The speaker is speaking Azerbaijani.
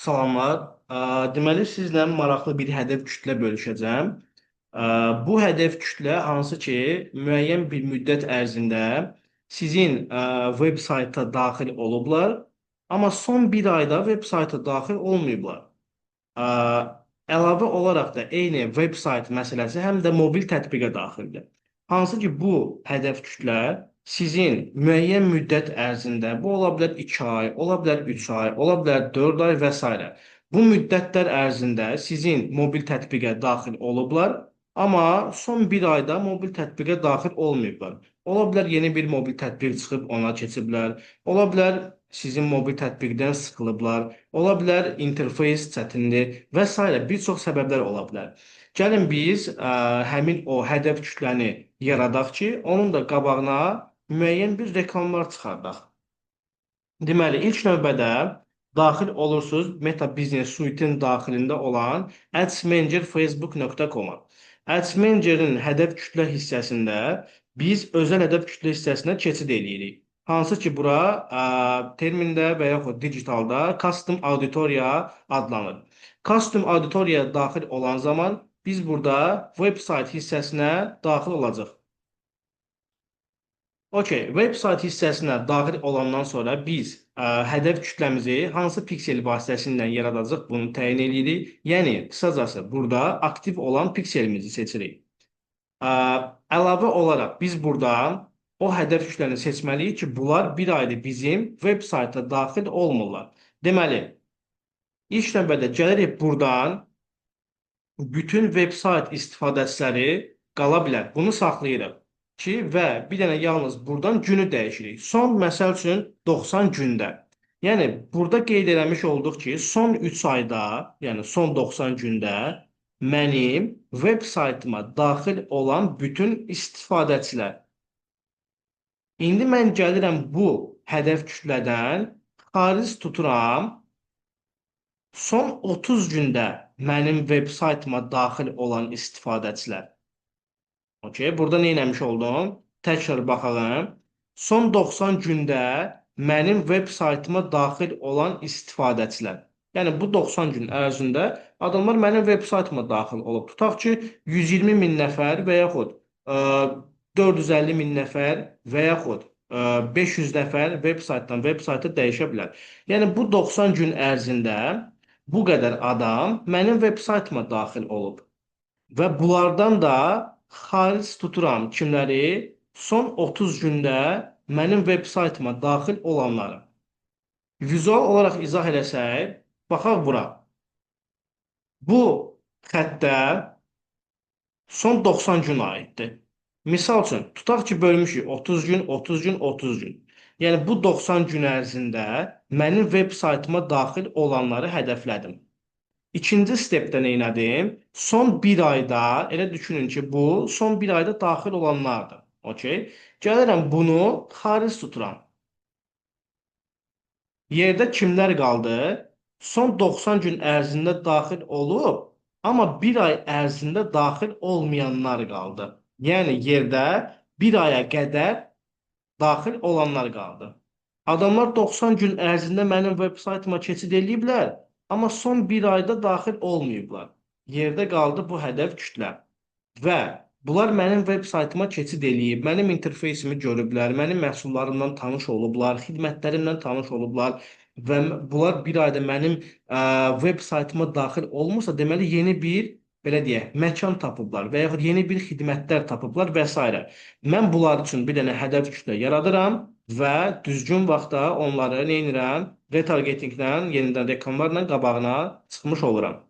Salamlar. Deməli, sizlə maraqlı bir hədəf kütlə bölüşəcəm. Bu hədəf kütlə hansı ki, müəyyən bir müddət ərzində sizin veb sayta daxil olublar, amma son bir ayda veb sayta daxil olmayıblar. Ə, Əlavə olaraq da eyni veb sayt məsələsi həm də mobil tətbiqə daxildir. Hansı ki, bu hədəf kütlə sizin müəyyən müddət ərzində, bu ola bilər 2 ay, ola bilər 3 ay, ola bilər 4 ay və s. Bu müddətlər ərzində sizin mobil tətbiqə daxil olublar, amma son bir ayda mobil tətbiqə daxil olmayıblar. Ola bilər yeni bir mobil tətbiq çıxıb ona keçiblər. Ola bilər sizin mobil tətbiqdən sıxılıblar. Ola bilər interfeys çətindir və s. bir çox səbəblər ola bilər. Gəlin biz həmin o hədəf kütləni yaradaq ki, onun da qabağına müəyyən bir reklamlar çıxardaq. Deməli, ilk növbədə daxil olursunuz Meta Business Suite-in daxilində olan Ads Manager facebook.com-a. Ads Manager-in hədəf kütlə hissəsində biz özəl hədəf kütlə hissəsinə keçid eləyirik. Hansı ki, bura termində və yaxud digitalda Custom Auditoriya adlanır. Custom Auditoriyaya daxil olan zaman biz burada website hissəsinə daxil olacaq. Okey, website hissəsinə daxil olandan sonra biz hədəf kütləmizi hansı piksel vasitəsilə yaradacaq bunu təyin edirik. Yəni, qısacası burada aktiv olan pikselimizi seçirik. Əlavə olaraq biz burada o hədəf kütləni seçməliyik ki, bunlar bir aydır bizim website-a daxil olmurlar. Deməli, ilk növbədə gəlirik buradan bütün website istifadəçiləri qala bilər. Bunu saxlayırıq ki, və bir dənə yalnız buradan günü dəyişirik. Son, məsəl üçün, 90 gündə. Yəni, burada qeyd eləmiş olduq ki, son 3 ayda, yəni son 90 gündə mənim veb saytıma daxil olan bütün istifadəçilər. İndi mən gəlirəm bu hədəf kütlədən xaric tuturam. Son 30 gündə mənim veb saytıma daxil olan istifadəçilər. Okey, burada nə etmiş oldum? Təkrar baxalım. Son 90 gündə mənim veb saytıma daxil olan istifadəçilər. Yəni bu 90 gün ərzində adamlar mənim veb saytıma daxil olub. Tutaq ki, 120 min nəfər və yaxud 450 min nəfər və yaxud 500 nəfər veb saytdan veb sayta dəyişə bilər. Yəni bu 90 gün ərzində bu qədər adam mənim veb saytıma daxil olub. Və bunlardan da xaric tuturam kimləri? Son 30 gündə mənim veb saytıma daxil olanları. Vizual olaraq izah eləsək, baxaq bura. Bu xəttə son 90 gün aiddir. Misal üçün, tutaq ki, bölmüşük 30 gün, 30 gün, 30 gün. Yəni, bu 90 gün ərzində mənim veb saytıma daxil olanları hədəflədim. İkinci stepdə nə elədim? Son bir ayda, elə düşünün ki, bu son bir ayda daxil olanlardır. Okey. Gəlirəm bunu xaric tuturam. Yerdə kimlər qaldı? Son 90 gün ərzində daxil olub, amma bir ay ərzində daxil olmayanlar qaldı. Yəni yerdə bir aya qədər daxil olanlar qaldı. Adamlar 90 gün ərzində mənim veb saytıma keçid eləyiblər. Amma son bir ayda daxil olmayıblar. Yerdə qaldı bu hədəf kütlə. Və bunlar mənim veb saytıma keçid eləyib, mənim interfeysimi görüblər, mənim məhsullarımdan tanış olublar, xidmətlərimdən tanış olublar və bunlar bir ayda mənim veb saytıma daxil olmursa, deməli yeni bir, belə deyək, məkan tapıblar və yaxud yeni bir xidmətlər tapıblar və s. Mən bunlar üçün bir dənə hədəf kütlə yaradıram və düzgün vaxtda onları nə edirəm? Retargetinglə, yenidən reklamlarla qabağına çıxmış oluram.